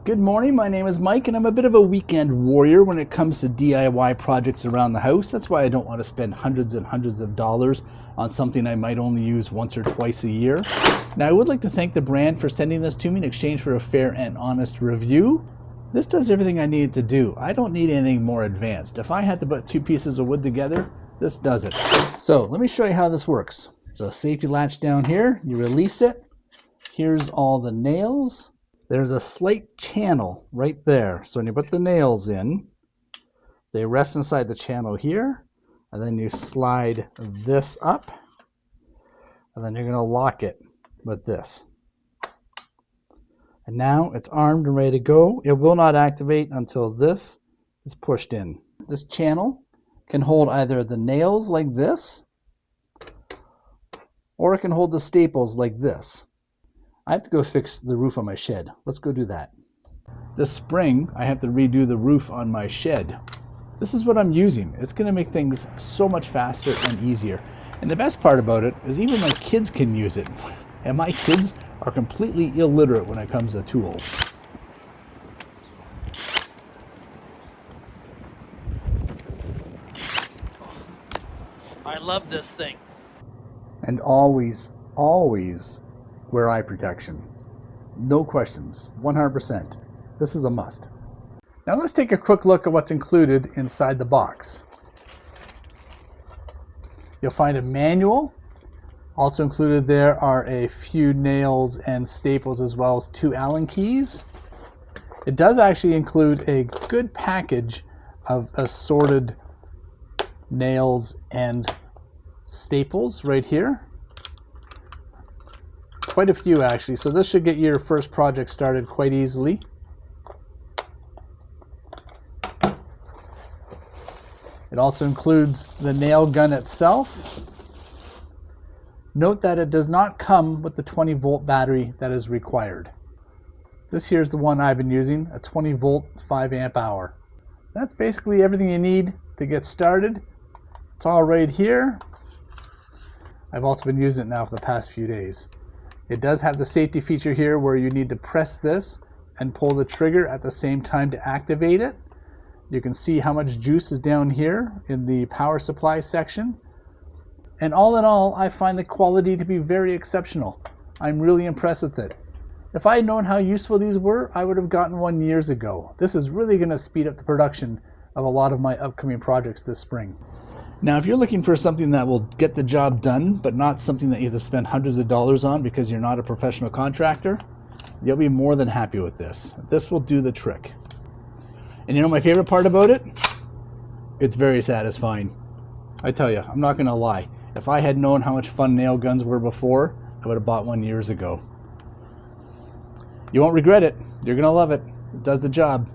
Good morning, my name is Mike and I'm a bit of a weekend warrior when it comes to DIY projects around the house. That's why I don't want to spend hundreds and hundreds of dollars on something I might only use once or twice a year. Now I would like to thank the brand for sending this to me in exchange for a fair and honest review. This does everything I needed to do. I don't need anything more advanced. If I had to put two pieces of wood together, this does it. So let me show you how this works. There's a safety latch down here. You release it. Here's all the nails. There's a slight channel right there. So when you put the nails in, they rest inside the channel here, and then you slide this up, and then you're going to lock it with this. And now it's armed and ready to go. It will not activate until this is pushed in. This channel can hold either the nails like this, or it can hold the staples like this. I have to go fix the roof on my shed. Let's go do that. This spring, I have to redo the roof on my shed. This is what I'm using. It's going to make things so much faster and easier. And the best part about it is even my kids can use it. And my kids are completely illiterate when it comes to tools. I love this thing. And always wear eye protection. No questions, 100%. This is a must. Now let's take a quick look at what's included inside the box. You'll find a manual. Also included there are a few nails and staples as well as 2 Allen keys. It does actually include a good package of assorted nails and staples right here. Quite a few actually, so this should get your first project started quite easily. It also includes the nail gun itself. Note that it does not come with the 20-volt battery that is required. This here is the one I've been using, a 20-volt 5 amp hour. That's basically everything you need to get started. It's all right here. I've also been using it now for the past few days. It does have the safety feature here where you need to press this and pull the trigger at the same time to activate it. You can see how much juice is down here in the power supply section. And all in all, I find the quality to be very exceptional. I'm really impressed with it. If I had known how useful these were, I would have gotten one years ago. This is really going to speed up the production of a lot of my upcoming projects this spring. Now, if you're looking for something that will get the job done, but not something that you have to spend hundreds of dollars on because you're not a professional contractor, you'll be more than happy with this. This will do the trick. And you know my favorite part about it? It's very satisfying. I tell you, I'm not going to lie. If I had known how much fun nail guns were before, I would have bought one years ago. You won't regret it. You're going to love it. It does the job.